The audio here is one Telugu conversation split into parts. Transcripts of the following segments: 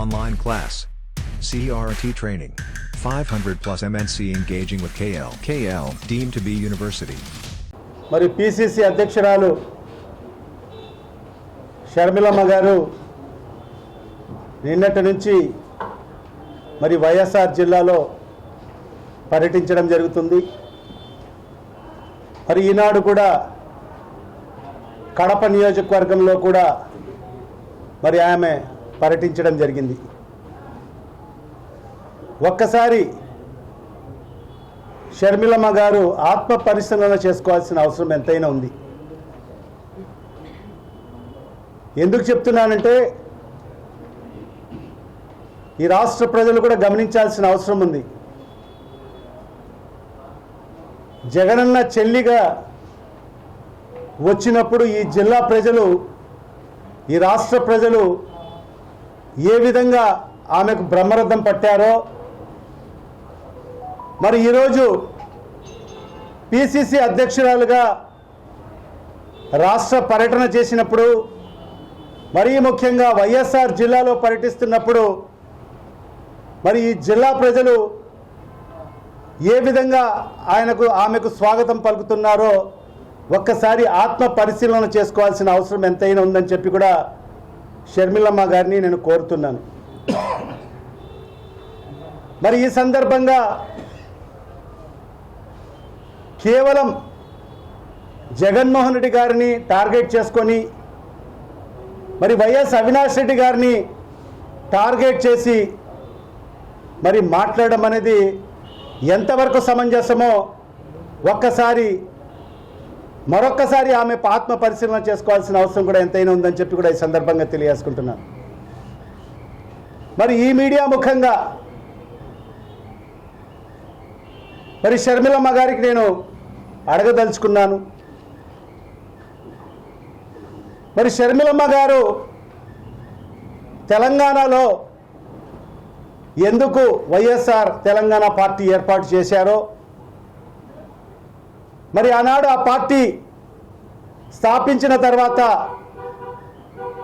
online class. CRT training. 500 plus MNC engaging with KL deemed to be university. మరి పిసిసి అధ్యక్షురాలు షర్మిలమ్మ గారు నిన్నటి నుంచి మరి వైఎస్ఆర్ జిల్లాలో పర్యటించడం జరుగుతుంది. మరి ఈనాడు కూడా కడప నియోజకవర్గంలో కూడా మరి ఆమె పర్యటించడం జరిగింది. ఒక్కసారి షర్మిలమ్మ గారు ఆత్మ పరిశీలన చేసుకోవాల్సిన అవసరం ఎంతైనా ఉంది. ఎందుకు చెప్తున్నానంటే ఈ రాష్ట్ర ప్రజలు కూడా గమనించాల్సిన అవసరం ఉంది. జగనన్న చెల్లిగా వచ్చినప్పుడు ఈ జిల్లా ప్రజలు, ఈ రాష్ట్ర ప్రజలు ఏ విధంగా ఆమెకు బ్రహ్మరథం పట్టారో, మరి ఈరోజు పిసిసి అధ్యక్షురాలుగా రాష్ట్ర పర్యటన చేసినప్పుడు, మరీ ముఖ్యంగా వైఎస్ఆర్ జిల్లాలో పర్యటిస్తున్నప్పుడు మరి ఈ జిల్లా ప్రజలు ఏ విధంగా ఆమెకు స్వాగతం పలుకుతున్నారో ఒక్కసారి ఆత్మ పరిశీలన చేసుకోవాల్సిన అవసరం ఎంతైనా ఉందని చెప్పి కూడా షర్మిలమ్మ గారిని నేను కోరుతున్నాను. మరి ఈ సందర్భంగా కేవలం జగన్మోహన్ రెడ్డి గారిని టార్గెట్ చేసుకొని మరి వైఎస్ అవినాష్ రెడ్డి గారిని టార్గెట్ చేసి మరి మాట్లాడడం అనేది ఎంతవరకు సమంజసమో మరొక్కసారి ఆమె ఆత్మ పరిశీలన చేసుకోవాల్సిన అవసరం కూడా ఎంతైనా ఉందని చెప్పి కూడా ఈ సందర్భంగా తెలియజేసుకుంటున్నాను. మరి ఈ మీడియా ముఖంగా మరి షర్మిలమ్మ గారికి నేను అడగదలుచుకున్నాను. మరి షర్మిలమ్మ గారు తెలంగాణలో ఎందుకు వైఎస్ఆర్ తెలంగాణ పార్టీ ఏర్పాటు చేశారో, మరి ఆనాడు ఆ పార్టీ స్థాపించిన తర్వాత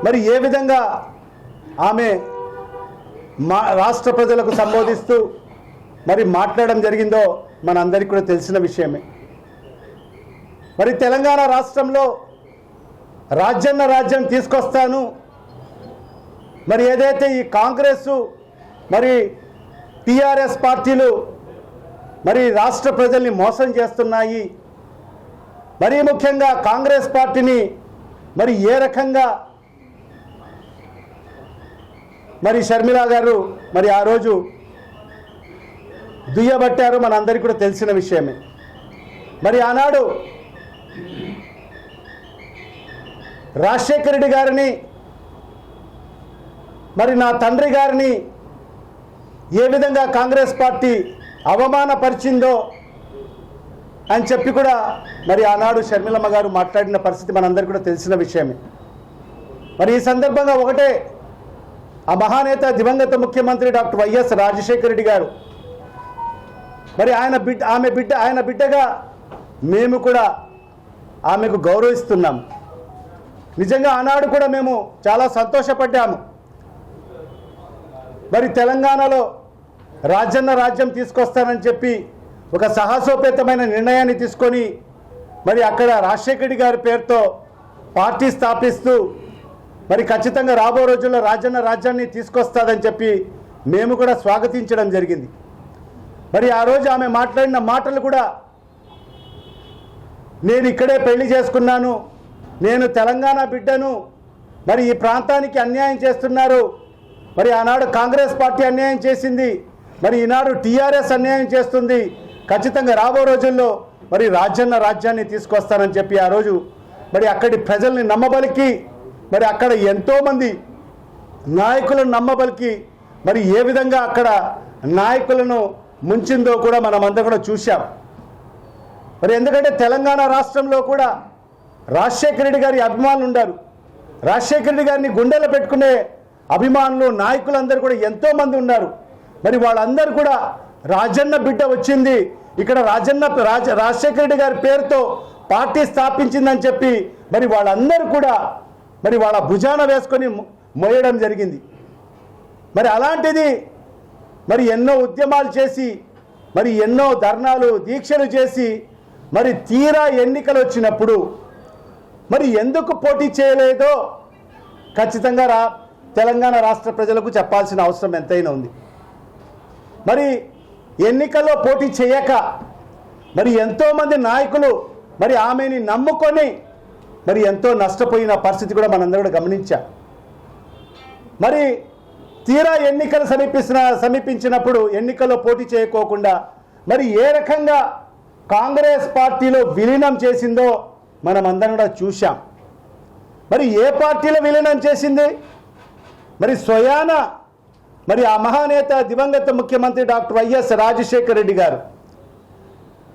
మరి ఏ విధంగా ఆమె రాష్ట్ర ప్రజలకు సంబోధిస్తూ మరి మాట్లాడడం జరిగిందో మనందరికీ కూడా తెలిసిన విషయమే. మరి తెలంగాణ రాష్ట్రంలో రాజ్యం తీసుకొస్తాను, మరి ఏదైతే ఈ కాంగ్రెస్ మరి టిఆర్ఎస్ పార్టీలు మరి రాష్ట్ర ప్రజల్ని మోసం చేస్తున్నాయి, మరీ ముఖ్యంగా కాంగ్రెస్ పార్టీని మరి ఏ రకంగా మరి షర్మిల గారు మరి ఆ రోజు దుయ్యబట్టారో మనందరికీ కూడా తెలిసిన విషయమే. మరి ఆనాడు రాజశేఖర రెడ్డి గారిని మరి నా తండ్రి గారిని ఏ విధంగా కాంగ్రెస్ పార్టీ అవమానపరిచిందో అని చెప్పి కూడా మరి ఆనాడు షర్మిలమ్మ గారు మాట్లాడిన పరిస్థితి మనందరికీ కూడా తెలిసిన విషయమే. మరి ఈ సందర్భంగా ఒకటే, ఆ మహానేత దివంగత ముఖ్యమంత్రి డాక్టర్ వైఎస్ రాజశేఖర రెడ్డి గారు మరి ఆయన బిడ్డగా మేము కూడా ఆమెకు గౌరవిస్తున్నాం. నిజంగా ఆనాడు కూడా మేము చాలా సంతోషపడ్డాము. మరి తెలంగాణలో రాజ్యం తీసుకొస్తానని చెప్పి ఒక సాహసోపేతమైన నిర్ణయాన్ని తీసుకొని మరి అక్కడ రాజశేఖర రెడ్డి గారి పేరుతో పార్టీ స్థాపిస్తూ మరి ఖచ్చితంగా రాబో రోజుల్లో రాజ్యాన్ని తీసుకొస్తాదని చెప్పి మేము కూడా స్వాగతించడం జరిగింది. మరి ఆ రోజు ఆమె మాట్లాడిన మాటలు కూడా, నేను ఇక్కడే పెళ్లి చేసుకున్నాను, నేను తెలంగాణ బిడ్డను, మరి ఈ ప్రాంతానికి అన్యాయం చేస్తున్నారు, మరి ఆనాడు కాంగ్రెస్ పార్టీ అన్యాయం చేసింది, మరి ఈనాడు టీఆర్ఎస్ అన్యాయం చేస్తుంది, ఖచ్చితంగా రాబో రోజుల్లో మరి రాజ్యాన్ని తీసుకొస్తానని చెప్పి ఆ రోజు మరి అక్కడి ప్రజల్ని నమ్మబలికి, మరి అక్కడ ఎంతోమంది నాయకులను నమ్మబలికి మరి ఏ విధంగా అక్కడ నాయకులను ముంచిందో కూడా మనమందరం కూడా చూశాం. మరి ఎందుకంటే తెలంగాణ రాష్ట్రంలో కూడా రాజశేఖర రెడ్డి గారి అభిమానులు ఉన్నారు. రాజశేఖర రెడ్డి గారిని గుండెలో పెట్టుకునే అభిమానులు నాయకులందరూ కూడా ఎంతోమంది ఉన్నారు. మరి వాళ్ళందరూ కూడా రాజన్న బిడ్డ వచ్చింది, ఇక్కడ రాజశేఖర రెడ్డి గారి పేరుతో పార్టీ స్థాపించిందని చెప్పి మరి వాళ్ళందరూ కూడా మరి వాళ్ళ భుజాన వేసుకొని మోయడం జరిగింది. మరి అలాంటిది మరి ఎన్నో ఉద్యమాలు చేసి మరి ఎన్నో ధర్నాలు దీక్షలు చేసి మరి తీరా ఎన్నికలు వచ్చినప్పుడు మరి ఎందుకు పోటీ చేయలేదో ఖచ్చితంగా తెలంగాణ రాష్ట్ర ప్రజలకు చెప్పాల్సిన అవసరం ఎంతైనా ఉంది. మరి ఎన్నికల్లో పోటీ చేయక మరి ఎంతోమంది నాయకులు మరి ఆమెని నమ్ముకొని మరి ఎంతో నష్టపోయిన పరిస్థితి కూడా మనందరూ కూడా గమనించాం. మరి తీరా ఎన్నికలు సమీపించినప్పుడు ఎన్నికల్లో పోటీ చేయకోకుండా మరి ఏ రకంగా కాంగ్రెస్ పార్టీలో విలీనం చేసిందో మనం అందరం కూడా చూశాం. మరి ఏ పార్టీలో విలీనం చేసింది? మరి స్వయాన మరి ఆ మహానేత దివంగత ముఖ్యమంత్రి డాక్టర్ వైఎస్ రాజశేఖర రెడ్డి గారు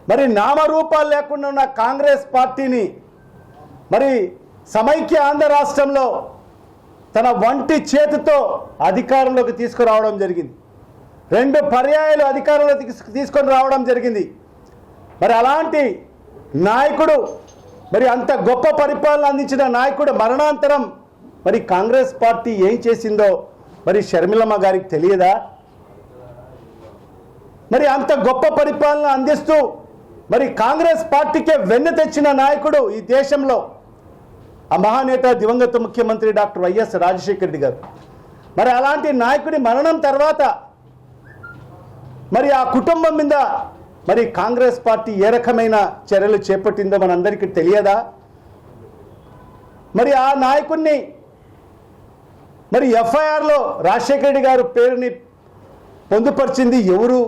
మరి నామరూపాలు లేకుండా ఉన్న కాంగ్రెస్ పార్టీని మరి సమైక్య ఆంధ్ర రాష్ట్రంలో తన వంటి చేతితో అధికారంలోకి తీసుకురావడం జరిగింది. 2 పర్యాయాలు అధికారంలోకి తీసుకొని రావడం జరిగింది. మరి అలాంటి నాయకుడు మరి అంత గొప్ప పరిపాలన అందించిన నాయకుడు మరణాంతరం మరి కాంగ్రెస్ పార్టీ ఏం చేసిందో మరి షర్మిలమ్మ గారికి తెలియదా? మరి అంత గొప్ప పరిపాలన అందిస్తూ మరి కాంగ్రెస్ పార్టీకే వెన్ను తెచ్చిన నాయకుడు ఈ దేశంలో ఆ మహానేత దివంగత ముఖ్యమంత్రి డాక్టర్ వైఎస్ రాజశేఖర రెడ్డి గారు. మరి అలాంటి నాయకుడి మరణం తర్వాత మరి ఆ కుటుంబం మీద మరి కాంగ్రెస్ పార్టీ ఏ రకమైన చర్యలు చేపట్టిందో మనందరికీ తెలియదా? మరి ఆ నాయకుడిని మరి ఎఫ్ఐఆర్లో రాజశేఖర రెడ్డి గారు పేరుని పొందుపరిచింది ఎవరు?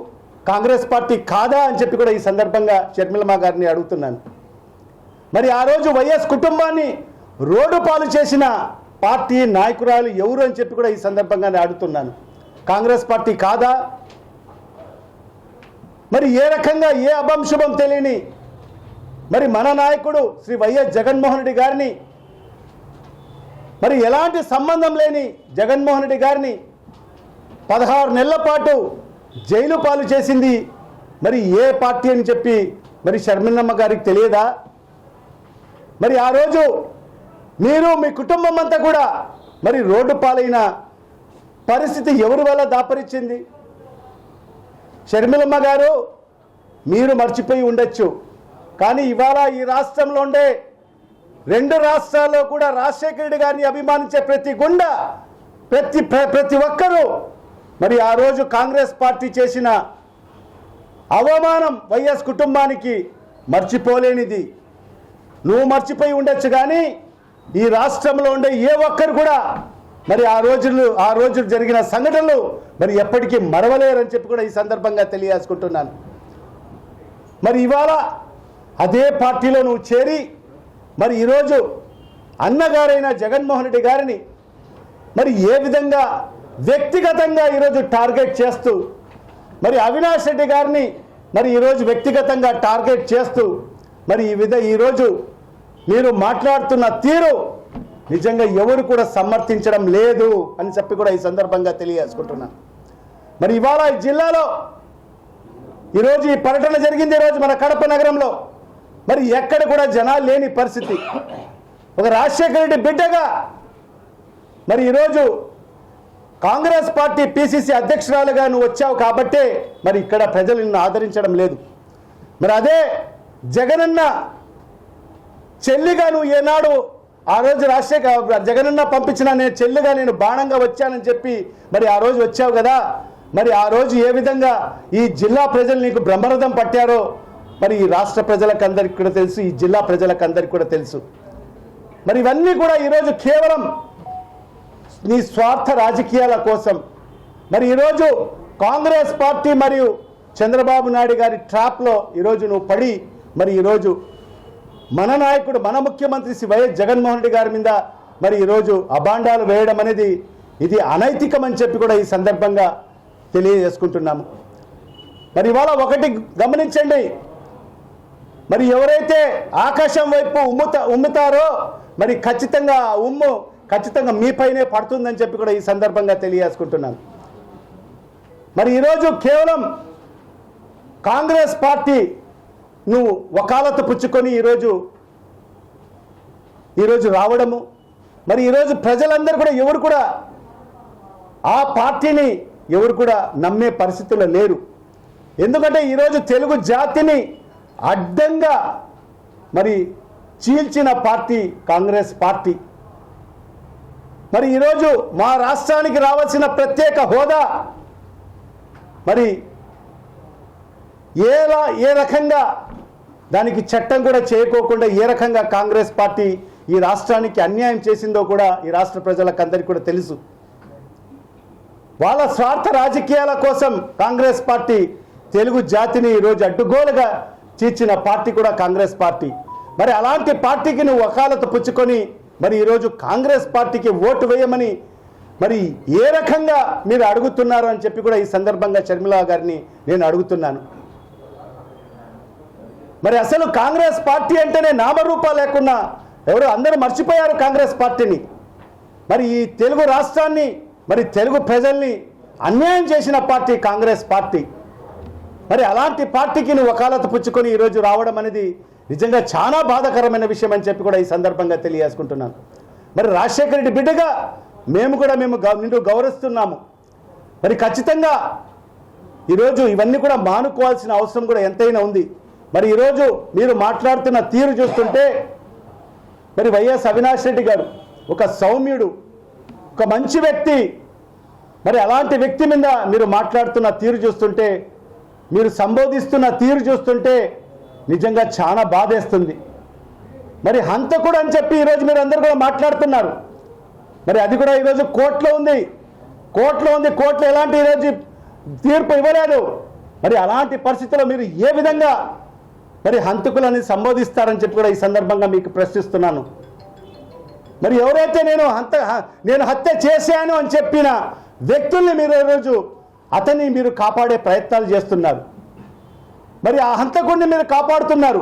కాంగ్రెస్ పార్టీ కాదా అని చెప్పి కూడా ఈ సందర్భంగా షర్మిలమ్మ గారిని అడుగుతున్నాను. మరి ఆ రోజు వైఎస్ కుటుంబాన్ని రోడ్డు పాలు చేసిన పార్టీ నాయకురాలు ఎవరు అని చెప్పి కూడా ఈ సందర్భంగానే అడుగుతున్నాను. కాంగ్రెస్ పార్టీ కాదా? మరి ఏ రకంగా ఏ అభంశుభం తెలియని మరి మన నాయకుడు శ్రీ వైఎస్ జగన్మోహన్ రెడ్డి గారిని మరి ఎలాంటి సంబంధం లేని జగన్మోహన్ రెడ్డి గారిని 16 నెలల పాటు జైలు పాలు చేసింది మరి ఏ పార్టీ అని చెప్పి మరి షర్మిలమ్మ గారికి తెలియదా? మరి ఆ రోజు మీరు మీ కుటుంబం అంతా కూడా మరి రోడ్డు పాలైన పరిస్థితి ఎవరి వల్ల దాపరిచింది? షర్మిలమ్మ గారు మీరు మర్చిపోయి ఉండొచ్చు, కానీ ఇవాళ ఈ రాష్ట్రంలో ఉండే 2 రాష్ట్రాల్లో కూడా రాజశేఖర రెడ్డి గారిని అభిమానించే ప్రతి గుండ ప్రతి ఒక్కరూ మరి ఆ రోజు కాంగ్రెస్ పార్టీ చేసిన అవమానం వైఎస్ కుటుంబానికి మర్చిపోలేనిది. నువ్వు మర్చిపోయి ఉండొచ్చు, కానీ ఈ రాష్ట్రంలో ఉండే ఏ ఒక్కరు కూడా మరి ఆ రోజులు జరిగిన సంఘటనలు మరి ఎప్పటికీ మరవలేరని చెప్పి కూడా ఈ సందర్భంగా తెలియజేసుకుంటున్నాను. మరి ఇవాళ అదే పార్టీలో నువ్వు చేరి మరి ఈరోజు అన్నగారైన జగన్మోహన్ రెడ్డి గారిని మరి ఏ విధంగా వ్యక్తిగతంగా ఈరోజు టార్గెట్ చేస్తూ మరి అవినాష్ రెడ్డి గారిని మరి ఈరోజు వ్యక్తిగతంగా టార్గెట్ చేస్తూ మరి ఈరోజు మీరు మాట్లాడుతున్న తీరు నిజంగా ఎవరు కూడా సమర్థించడం లేదు అని చెప్పి కూడా ఈ సందర్భంగా తెలియజేసుకుంటున్నాను. మరి ఇవాళ ఈ జిల్లాలో ఈరోజు ఈ పర్యటన జరిగింది. ఈరోజు మన కడప నగరంలో మరి ఎక్కడ కూడా జనాలు లేని పరిస్థితి. ఒక రాజశేఖర రెడ్డి బిడ్డగా మరి ఈరోజు కాంగ్రెస్ పార్టీ పిసిసి అధ్యక్షురాలుగా నువ్వు వచ్చావు కాబట్టే మరి ఇక్కడ ప్రజలు నిన్ను ఆదరించడం లేదు. మరి అదే జగనన్న చెల్లిగా నువ్వు ఏనాడు ఆ రోజు జగనన్న పంపించిన నేను చెల్లిగా నేను బాణంగా వచ్చానని చెప్పి మరి ఆ రోజు వచ్చావు కదా. మరి ఆ రోజు ఏ విధంగా ఈ జిల్లా ప్రజలు నీకు బ్రహ్మరథం పట్టారో మరి ఈ రాష్ట్ర ప్రజలకందరికీ కూడా తెలుసు, ఈ జిల్లా ప్రజలకందరికీ కూడా తెలుసు. మరి ఇవన్నీ కూడా ఈరోజు కేవలం నీ స్వార్థ రాజకీయాల కోసం మరి ఈరోజు కాంగ్రెస్ పార్టీ మరియు చంద్రబాబు నాయుడు గారి ట్రాప్లో ఈరోజు నువ్వు పడి మరి ఈరోజు మన నాయకుడు మన ముఖ్యమంత్రి శ్రీ వైఎస్ జగన్మోహన్ రెడ్డి గారి మీద మరి ఈరోజు అభాండాలు వేయడం అనేది ఇది అనైతికం అని చెప్పి కూడా ఈ సందర్భంగా తెలియజేసుకుంటున్నాము. మరి ఇవాళ ఒకటి గమనించండి, మరి ఎవరైతే ఆకాశం వైపు ఉమ్ముతారో మరి ఖచ్చితంగా ఆ ఉమ్ము ఖచ్చితంగా మీపైనే పడుతుందని చెప్పి కూడా ఈ సందర్భంగా తెలియజేసుకుంటున్నాను. మరి ఈరోజు కేవలం కాంగ్రెస్ పార్టీ నువ్వు వకాలతు పుచ్చుకొని ఈరోజు రావడము మరి ఈరోజు ప్రజలందరూ కూడా ఎవరు కూడా ఆ పార్టీని ఎవరు కూడా నమ్మే పరిస్థితుల్లో లేరు. ఎందుకంటే ఈరోజు తెలుగు జాతిని అడ్డంగా మరి చీల్చిన పార్టీ కాంగ్రెస్ పార్టీ. మరి ఈరోజు మా రాష్ట్రానికి రావాల్సిన ప్రత్యేక హోదా మరి ఏ రకంగా దానికి చట్టం కూడా చేయకోకుండా ఏ రకంగా కాంగ్రెస్ పార్టీ ఈ రాష్ట్రానికి అన్యాయం చేసిందో కూడా ఈ రాష్ట్ర ప్రజలకందరికీ కూడా తెలుసు. వాళ్ళ స్వార్థ రాజకీయాల కోసం కాంగ్రెస్ పార్టీ తెలుగు జాతిని ఈరోజు అడ్డుగోలుగా చీల్చిన పార్టీ కూడా కాంగ్రెస్ పార్టీ. మరి అలాంటి పార్టీకి నువ్వు వకాలత పుచ్చుకొని మరి ఈరోజు కాంగ్రెస్ పార్టీకి ఓటు వేయమని మరి ఏ రకంగా మీరు అడుగుతున్నారు అని చెప్పి కూడా ఈ సందర్భంగా షర్మిల గారిని నేను అడుగుతున్నాను. మరి అసలు కాంగ్రెస్ పార్టీ అంటేనే నామరూపా లేకున్నా ఎవరు అందరూ మర్చిపోయారు కాంగ్రెస్ పార్టీని. మరి ఈ తెలుగు రాష్ట్రాన్ని మరి తెలుగు ప్రజల్ని అన్యాయం చేసిన పార్టీ కాంగ్రెస్ పార్టీ. మరి అలాంటి పార్టీకి నువ్వు వకాలత పుచ్చుకొని ఈరోజు రావడం అనేది నిజంగా చాలా బాధాకరమైన విషయం అని చెప్పి కూడా ఈ సందర్భంగా తెలియజేసుకుంటున్నాను. మరి రాజశేఖర రెడ్డి బిడ్డగా మేము నిన్ను గౌరవిస్తున్నాము. మరి ఖచ్చితంగా ఈరోజు ఇవన్నీ కూడా మానుకోవాల్సిన అవసరం కూడా ఎంతైనా ఉంది. మరి ఈరోజు మీరు మాట్లాడుతున్న తీరు చూస్తుంటే మరి వైఎస్ అవినాష్ రెడ్డి గారు ఒక సౌమ్యుడు, ఒక మంచి వ్యక్తి. మరి అలాంటి వ్యక్తి మీద మీరు మాట్లాడుతున్న తీరు చూస్తుంటే, మీరు సంబోధిస్తున్న తీరు చూస్తుంటే నిజంగా చాలా బాధేస్తుంది. మరి హంతకుడు అని చెప్పి ఈరోజు మీరు అందరూ కూడా మాట్లాడుతున్నారు. మరి అది కూడా ఈరోజు కోర్టులో ఉంది. కోర్టులో ఎలాంటి ఈరోజు తీర్పు ఇవ్వలేదు. మరి అలాంటి పరిస్థితుల్లో మీరు ఏ విధంగా మరి హంతకులని సంబోధిస్తారని చెప్పి కూడా ఈ సందర్భంగా మీకు ప్రశ్నిస్తున్నాను. మరి ఎవరైతే నేను హత్య చేశాను అని చెప్పిన వ్యక్తుల్ని మీరు ఈరోజు అతన్ని మీరు కాపాడే ప్రయత్నాలు చేస్తున్నారు. మరి ఆ హంతకుడిని మీరు కాపాడుతున్నారు.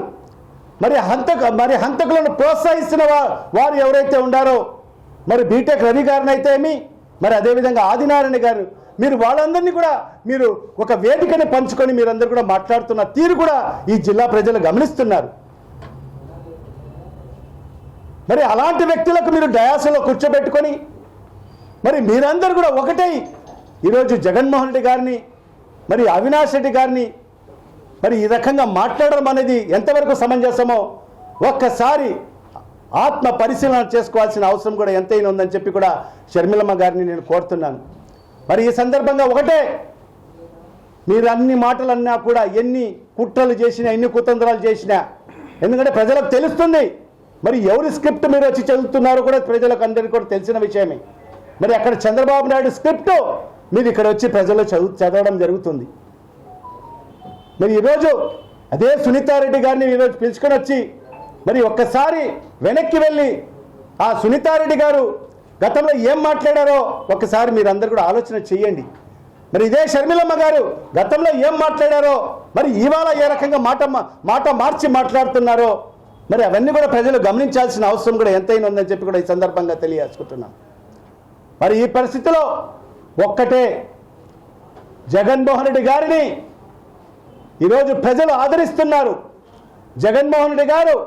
మరి హంతకులను ప్రోత్సహిస్తున్న వారు ఎవరైతే ఉండారో మరి బీటెక్ రవి గారిని అయితే మరి అదేవిధంగా ఆదినారాయణ గారు, మీరు వాళ్ళందరినీ కూడా మీరు ఒక వేదికని పంచుకొని మీరందరూ కూడా మాట్లాడుతున్న తీరు కూడా ఈ జిల్లా ప్రజలు గమనిస్తున్నారు. మరి అలాంటి వ్యక్తులకు మీరు డయాస్లో కూర్చోబెట్టుకొని మరి మీరందరూ కూడా ఒకటై ఈరోజు జగన్మోహన్ రెడ్డి గారిని మరి అవినాష్ రెడ్డి గారిని మరి ఈ రకంగా మాట్లాడడం అనేది ఎంతవరకు సమంజసమో ఒక్కసారి ఆత్మ పరిశీలన చేసుకోవాల్సిన అవసరం కూడా ఎంతైనా ఉందని చెప్పి కూడా షర్మిలమ్మ గారిని నేను కోరుతున్నాను. మరి ఈ సందర్భంగా ఒకటే, మీరు అన్ని మాటలన్నా కూడా ఎన్ని కుట్రలు చేసినా ఎన్ని కుతంత్రాలు చేసినా, ఎందుకంటే ప్రజలకు తెలుస్తుంది మరి ఎవరి స్క్రిప్ట్ మీరు వచ్చి చదువుతున్నారో కూడా ప్రజలకు అందరికీ కూడా తెలిసిన విషయమే. మరి అక్కడ చంద్రబాబు నాయుడు స్క్రిప్ట్ మీరు ఇక్కడ వచ్చి ప్రజలు చదవడం జరుగుతుంది. మరి ఈరోజు అదే సునీతారెడ్డి గారిని ఈరోజు పిలుచుకొని వచ్చి మరి ఒక్కసారి వెనక్కి వెళ్ళి ఆ సునీతారెడ్డి గారు గతంలో ఏం మాట్లాడారో ఒక్కసారి మీరందరూ కూడా ఆలోచన చేయండి. మరి ఇదే షర్మిలమ్మ గారు గతంలో ఏం మాట్లాడారో మరి ఇవాళ ఏ రకంగా మాట మార్చి మాట్లాడుతున్నారో మరి అవన్నీ కూడా ప్రజలు గమనించాల్సిన అవసరం కూడా ఎంతైనా ఉందని చెప్పి కూడా ఈ సందర్భంగా తెలియజేసుకుంటున్నాం. మరి ఈ పరిస్థితిలో ఒక్కటే, జగన్మోహన్ రెడ్డి గారిని ఈరోజు ప్రజలు ఆదరిస్తున్నారు. జగన్మోహన్ రెడ్డి గారు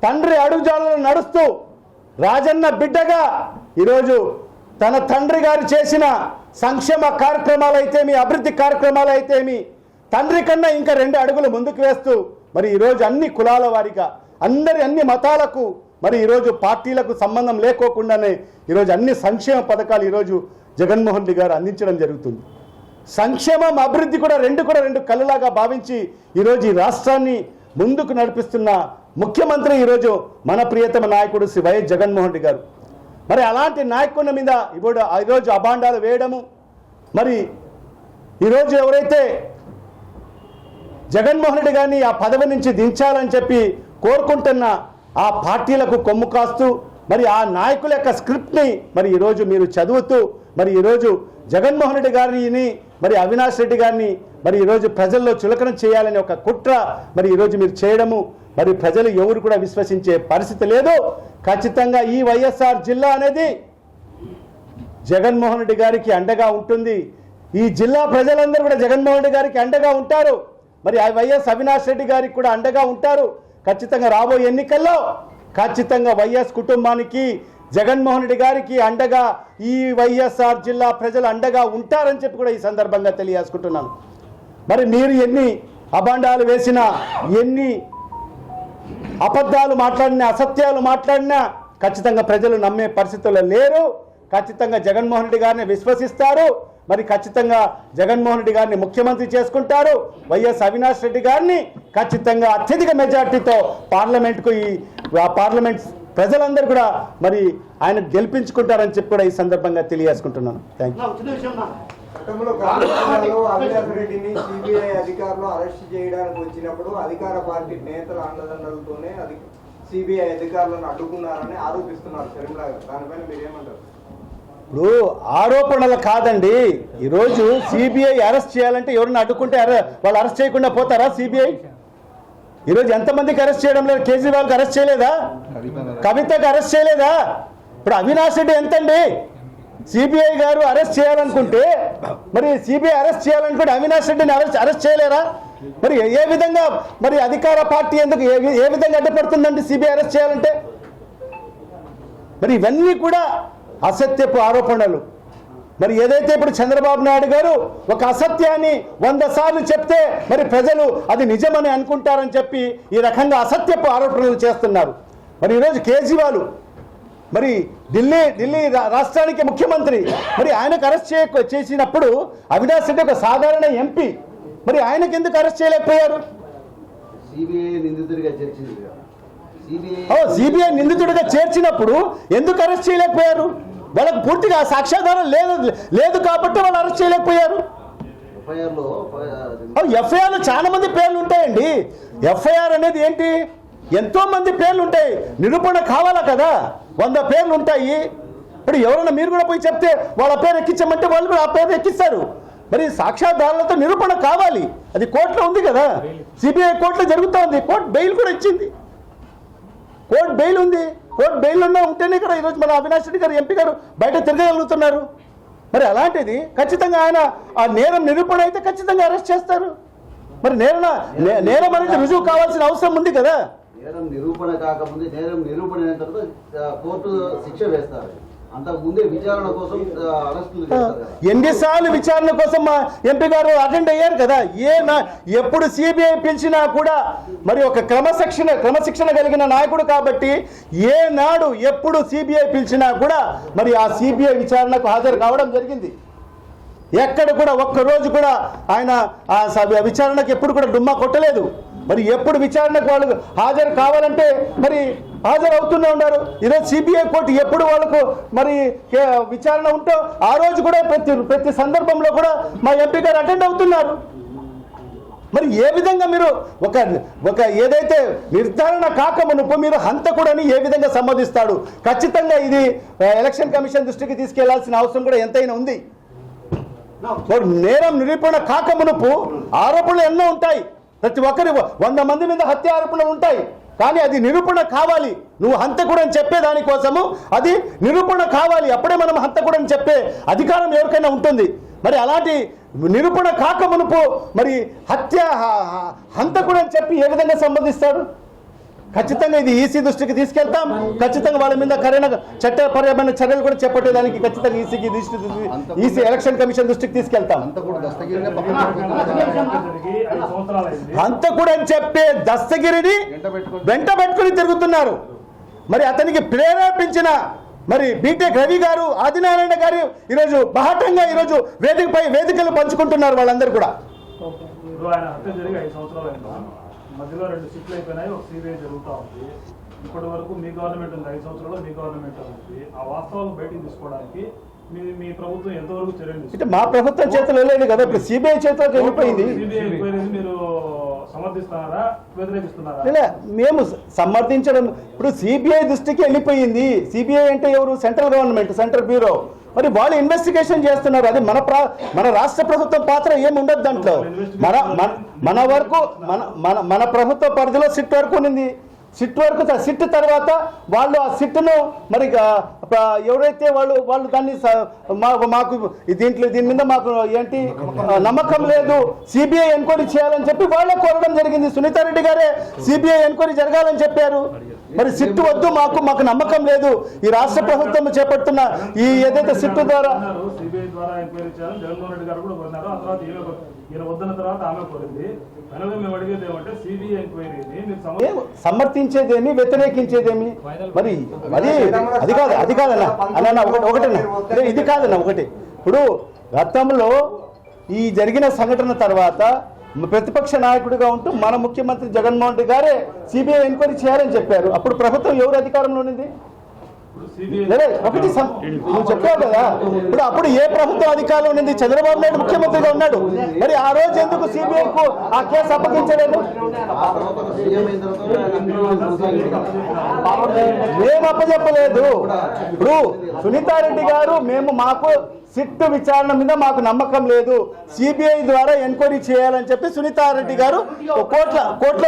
తండ్రి అడుగుజాడలను నడుస్తూ రాజన్న బిడ్డగా ఈరోజు తన తండ్రి గారు చేసిన సంక్షేమ కార్యక్రమాలు అయితేమి, అభివృద్ధి కార్యక్రమాలు అయితేమి, తండ్రి కన్నా ఇంకా 2 అడుగులు ముందుకు వేస్తూ మరి ఈరోజు అన్ని కులాల వారిగా అన్ని మతాలకు మరి ఈరోజు పార్టీలకు సంబంధం లేకోకుండానే ఈరోజు అన్ని సంక్షేమ పథకాలు ఈరోజు జగన్మోహన్ రెడ్డి గారు అందించడం జరుగుతుంది. సంక్షేమం అభివృద్ధి కూడా రెండు కళ్ళలాగా భావించి ఈరోజు ఈ రాష్ట్రాన్ని ముందుకు నడిపిస్తున్న ముఖ్యమంత్రి ఈరోజు మన ప్రియతమ నాయకుడు శ్రీ వైఎస్ జగన్మోహన్ రెడ్డి గారు. మరి అలాంటి నాయకుల మీద ఈరోజు అభాండాలు వేయడము, మరి ఈరోజు ఎవరైతే జగన్మోహన్ రెడ్డి గారిని ఆ పదవి నుంచి దించాలని చెప్పి కోరుకుంటున్న ఆ పార్టీలకు కొమ్ము కాస్తూ మరి ఆ నాయకుల యొక్క స్క్రిప్ట్ని మరి ఈరోజు మీరు చదువుతూ మరి ఈరోజు జగన్మోహన్ రెడ్డి గారిని మరి అవినాష్ రెడ్డి గారిని మరి ఈరోజు ప్రజల్లో చులకన చేయాలని ఒక కుట్ర మరి ఈరోజు మీరు చేయడము మరి ప్రజలు ఎవరు కూడా విశ్వసించే పరిస్థితి లేదు. ఖచ్చితంగా ఈ వైఎస్ఆర్ జిల్లా అనేది జగన్మోహన్ రెడ్డి గారికి అండగా ఉంటుంది. ఈ జిల్లా ప్రజలందరూ కూడా జగన్మోహన్ రెడ్డి గారికి అండగా ఉంటారు. మరి వైఎస్ అవినాష్ రెడ్డి గారికి కూడా అండగా ఉంటారు. ఖచ్చితంగా రాబోయే ఎన్నికల్లో ఖచ్చితంగా వైఎస్ కుటుంబానికి జగన్మోహన్ రెడ్డి గారికి అండగా ఈ వైఎస్ఆర్ జిల్లా ప్రజలు అండగా ఉంటారని చెప్పి కూడా ఈ సందర్భంగా తెలియజేసుకుంటున్నాను. మరి మీరు ఎన్ని అభాండాలు వేసినా, ఎన్ని అబద్ధాలు మాట్లాడినా, అసత్యాలు మాట్లాడినా ఖచ్చితంగా ప్రజలు నమ్మే పరిస్థితుల్లో లేరు. ఖచ్చితంగా జగన్మోహన్ రెడ్డి గారిని విశ్వసిస్తారు. మరి ఖచ్చితంగా జగన్మోహన్ రెడ్డి గారిని ముఖ్యమంత్రి చేసుకుంటారు. వైఎస్ అవినాష్ రెడ్డి గారిని ఖచ్చితంగా అత్యధిక మెజార్టీతో పార్లమెంట్కు ఈ పార్లమెంట్ ప్రజలందరూ కూడా మరి ఆయన గెలిపించుకుంటారని చెప్పి కూడా ఈ సందర్భంగా తెలియజేసుకుంటున్నాను. Thank you. గతంలో కాంగ్రెస్లో అవినాష్ రెడ్డిని సిబిఐ అధికారులు అరెస్ట్ చేయడానికి వచ్చినప్పుడు అధికార పార్టీ నేతల అండదండలతోనే అది సిబిఐ అధికారులను అడ్డుకున్నారని ఆరోపిస్తున్నారు షర్మిల గారు. దానిపైన మీరేమంటారు? ఇప్పుడు ఆరోపణలు కాదండి. ఈరోజు సిబిఐ అరెస్ట్ చేయాలంటే ఎవరిని అడ్డుకుంటే వాళ్ళు అరెస్ట్ చేయకుండా పోతారా? సిబిఐ ఈరోజు ఎంతమందికి అరెస్ట్ చేయడం లేదు? కేజ్రీవాల్కి అరెస్ట్ చేయలేదా? కవితకు అరెస్ట్ చేయలేదా? ఇప్పుడు అవినాష్ రెడ్డి ఎంతండి? సిబిఐ గారు అరెస్ట్ చేయాలనుకుంటే, మరి సిబిఐ అరెస్ట్ చేయాలనుకుంటే అవినాష్ రెడ్డిని అరెస్ట్ చేయలేరా? మరి ఏ విధంగా మరి అధికార పార్టీ ఎందుకు ఏ విధంగా అడ్డుపడుతుందండి సిబిఐ అరెస్ట్ చేయాలంటే? మరి ఇవన్నీ కూడా అసత్యపు ఆరోపణలు. మరి ఏదైతే ఇప్పుడు చంద్రబాబు నాయుడు గారు ఒక అసత్యాన్ని 100 సార్లు చెప్తే మరి ప్రజలు అది నిజమని అనుకుంటారని చెప్పి ఈ రకంగా అసత్యపు ఆరోపణలు చేస్తున్నారు. మరి ఈరోజు కేజ్రీవాల్ మరి ఢిల్లీ రాష్ట్రానికి ముఖ్యమంత్రి, మరి ఆయనకు అరెస్ట్ చేసినప్పుడు అవినాష్ రెడ్డి ఒక సాధారణ ఎంపీ, మరి ఆయనకు ఎందుకు అరెస్ట్ చేయలేకపోయారు? సిబిఐ నిందితుడిగా చేర్చినప్పుడు ఎందుకు అరెస్ట్ చేయలేకపోయారు? వాళ్ళకు పూర్తిగా సాక్ష్యాధారం లేదు కాబట్టి వాళ్ళు అరెస్ట్ చేయలేకపోయారు. ఎఫ్ఐఆర్లో చాలా మంది పేర్లు ఉంటాయండి. ఎఫ్ఐఆర్ అనేది ఏంటి? ఎంతో మంది పేర్లు ఉంటాయి. నిరూపణ కావాలా కదా? 100 పేర్లు ఉంటాయి. ఇప్పుడు ఎవరైనా మీరు కూడా పోయి చెప్తే వాళ్ళ పేరు ఎక్కించమంటే వాళ్ళు కూడా ఆ పేరు ఎక్కిస్తారు. మరి సాక్ష్యాధారాలతో నిరూపణ కావాలి. అది కోర్టులో ఉంది కదా, సిబిఐ కోర్టులో జరుగుతూ ఉంది. కోర్టు బెయిల్ కూడా ఇచ్చింది. కోర్టు బెయిల్ ఉంది. కోర్టు బెయిల్ ఉంటేనే ఇక్కడ ఈరోజు మన అవినాష్ రెడ్డి గారు ఎంపీ గారు బయట తిరగగలుగుతున్నారు. మరి అలాంటిది ఖచ్చితంగా ఆయన ఆ నేరం నిరూపణ అయితే ఖచ్చితంగా అరెస్ట్ చేస్తారు. మరి నేరం అనేది రుజువు కావాల్సిన అవసరం ఉంది కదా. నేరం నిరూపణ కాకముందే, నేరం నిరూపణ అయిన తర్వాత కోర్టు శిక్ష వేస్తారు. అంతకుముందే విచారణ కోసం అరెస్టులు చేస్తారు. ఎన్నిసార్లు విచారణ కోసం మా ఎంపీ గారు అటెండ్ అయ్యారు కదా. ఎప్పుడు సిబిఐ పిలిచినా కూడా మరి ఒక క్రమశిక్షణ కలిగిన నాయకుడు కాబట్టి ఏనాడు ఎప్పుడు సిబిఐ పిలిచినా కూడా మరి ఆ సిబిఐ విచారణకు హాజరు కావడం జరిగింది. ఎక్కడ కూడా ఒక్కరోజు కూడా ఆయన ఆ విచారణకు ఎప్పుడు కూడా డుమ్మా కొట్టలేదు. మరి ఎప్పుడు విచారణకు వాళ్ళు హాజరు కావాలంటే మరి హాజరవుతూనే ఉన్నారు. ఈరోజు సిబిఐ కోర్టు ఎప్పుడు వాళ్ళకు మరి విచారణ ఉంటో ఆ రోజు కూడా ప్రతి సందర్భంలో కూడా మా ఎంపీ గారు అటెండ్ అవుతున్నారు. మరి ఏ విధంగా మీరు ఒక ఏదైతే నిర్ధారణ కాకమునుపు మీరు హంతకుడని ఏ విధంగా సంబోధిస్తాడు? ఖచ్చితంగా ఇది ఎలక్షన్ కమిషన్ దృష్టికి తీసుకెళ్లాల్సిన అవసరం కూడా ఎంతైనా ఉంది. నేరం నిరూపణ కాకమునుపు ఆరోపణలు ఎన్నో ఉంటాయి. ప్రతి ఒక్కరి 100 మంది మీద హత్య ఆరోపణలు ఉంటాయి. కానీ అది నిరూపణ కావాలి. నువ్వు హంతకుడని చెప్పేదానికోసము అది నిరూపణ కావాలి. అప్పుడే మనం హంతకుడని చెప్పే అధికారం ఎవరికైనా ఉంటుంది. మరి అలాంటి నిరూపణ కాకమునుపు మరి హంతకుడని చెప్పి ఏ విధంగా సంబంధిస్తాడు? ఖచ్చితంగా ఇది ఈసీ దృష్టికి తీసుకెళ్తాం. ఖచ్చితంగా వాళ్ళ మీద చట్టపరమైన చర్యలు కూడా చేపట్టేదానికి ఖచ్చితంగా ఈసీ ఎలక్షన్ కమిషన్ దృష్టికి తీసుకెళ్తాం. హంతకుడు అని చెప్పే దస్తగిరిని వెంట పెట్టుకుని తిరుగుతున్నారు. మరి అతనికి ప్రేరేపించిన మరి బీటెక్ రవి గారు, ఆదినారాయణ గారు ఈరోజు బాహటంగా ఈరోజు వేదికలు పంచుకుంటున్నారు వాళ్ళందరూ కూడా. మధ్యలో 2 షిఫ్ట్లు అయిపోయినాయి. ఒక సిబిఐ జరుగుతూ ఉంది. ఇప్పటి వరకు మీ గవర్నమెంట్ ఉంది, 5 సంవత్సరాలు మీ గవర్నమెంట్ ఉంది. ఆ వాస్తవాలు బయటికి తీసుకోవడానికి మీ ప్రభుత్వం ఎంతవరకు చర్యలు తీసుకుంటుంది? మా ప్రభుత్వం చేతులు వెళ్ళలేదు కదా, ఇప్పుడు సిబిఐ చేతులకు వెళ్ళిపోయింది. సిబిఐ ఎంక్వైరీని మీరు సమర్థిస్తున్నారా, వ్యతిరేకిస్తున్నారా? మేము సమర్థించడం. ఇప్పుడు సిబిఐ దృష్టికి వెళ్ళిపోయింది. సిబిఐ అంటే ఎవరు? Central government, central bureau. మరి వాళ్ళు ఇన్వెస్టిగేషన్ చేస్తున్నారు. అది మన రాష్ట్ర ప్రభుత్వం పాత్ర ఏమి ఉండదు దాంట్లో. మన వరకు మన ప్రభుత్వ పరిధిలో సిట్ వరకు ఉంది. సిట్ తర్వాత వాళ్ళు ఆ సిట్ను మరి ఎవరైతే వాళ్ళు దాన్ని మాకు దీని మీద మాకు ఏంటి నమ్మకం లేదు, సిబిఐ ఎంక్వైరీ చేయాలని చెప్పి వాళ్ళే కోరడం జరిగింది. సునీతారెడ్డి గారే సిబిఐ ఎంక్వైరీ జరగాలని చెప్పారు. మరి సిట్టు వద్దు, మాకు నమ్మకం లేదు. ఈ రాష్ట్ర ప్రభుత్వం చేపడుతున్న ఈ ఏదైతే సిట్టు ద్వారా సిబిఐ ద్వారా ఎంక్వైరీ చేయాలని జగన్మోహన్ రెడ్డి గారు కూడా కోరినారు. ఆ తర్వాత ఈయన వద్దన్న తర్వాత ఆమె కోరింది. ఫైనల్గా మేము అడిగేది ఏమంటే సిబిఐ ఎంక్వైరీని మీరు సమర్థించేదేమి, వ్యతిరేకించేదేమి? మరి అది కాదన్నా అన్న ఒకటన్నా, ఇది కాదన్నా ఒకటి. ఇప్పుడు గతంలో ఈ జరిగిన సంఘటన తర్వాత ప్రతిపక్ష నాయకుడిగా ఉంటూ మన ముఖ్యమంత్రి జగన్మోహన్ రెడ్డి గారే సిబిఐ ఎంక్వైరీ చేయాలని చెప్పారు. అప్పుడు ప్రభుత్వం ఎవరు అధికారంలో ఉన్నది? ఒకటి నువ్వు చెప్పావు కదా, అప్పుడు ఏ ప్రభుత్వం అధికారంలో ఉన్నది? చంద్రబాబు నాయుడు ముఖ్యమంత్రిగా ఉన్నాడు. మరి ఆ రోజు ఎందుకు సిబిఐకు ఆ కేసు అప్పగించలేదు? మేము అప్పచెప్పలేదు. ఇప్పుడు సునీతారెడ్డి గారు మాకు సిట్టు విచారణ మీద మాకు నమ్మకం లేదు, సిబిఐ ద్వారా ఎంక్వైరీ చేయాలని చెప్పి సునీతారెడ్డి గారు కోర్టులో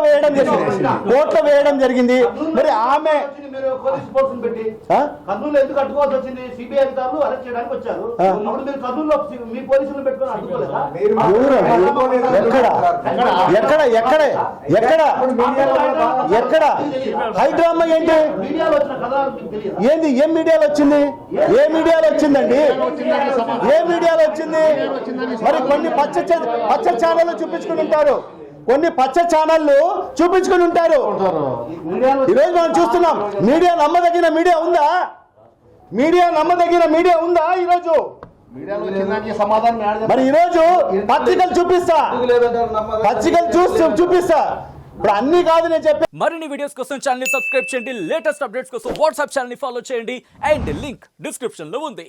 వేయడం జరిగింది. మరి ఆమె కర్నూలు ఎందుకు అడ్డుకోవాల్సి వచ్చింది? సిబిఐ అధికారులు అరెస్ట్ చేయడానికి వచ్చారు. అప్పుడు మీరు కర్నూలులో మీ పోలీసులు పెట్టుకొని అడ్డుకోలేదా? ఎక్కడ హైడ్రామా ఏంటి? ఏంది? ఏం మీడియాలో వచ్చింది? ఏ మీడియాలో వచ్చిందండి? ఏ మీడియాలో వచ్చింది? మరి కొన్ని పచ్చ ఛానళ్ళు చూపించుకుని ఉంటారు, కొన్ని పచ్చ ఛానళ్ళు చూపించుకుని ఉంటారు. ఈరోజు మనం చూస్తున్నాం, మీడియా నమ్మదగిన మీడియా ఉందా? ఈరోజు మరి ఈరోజు పత్రికలు చూపిస్తా. ఇప్పుడు అన్ని కాదు నేను చెప్పి. మరిన్ని వీడియోస్ కోసం ఛానల్ ని సబ్స్క్రైబ్ చేయండి. లేటెస్ట్ అప్డేట్స్ కోసం వాట్సాప్ ఛానల్ ని ఫాలో చేయండి. అండ్ లింక్ డిస్క్రిప్షన్ లో ఉంది.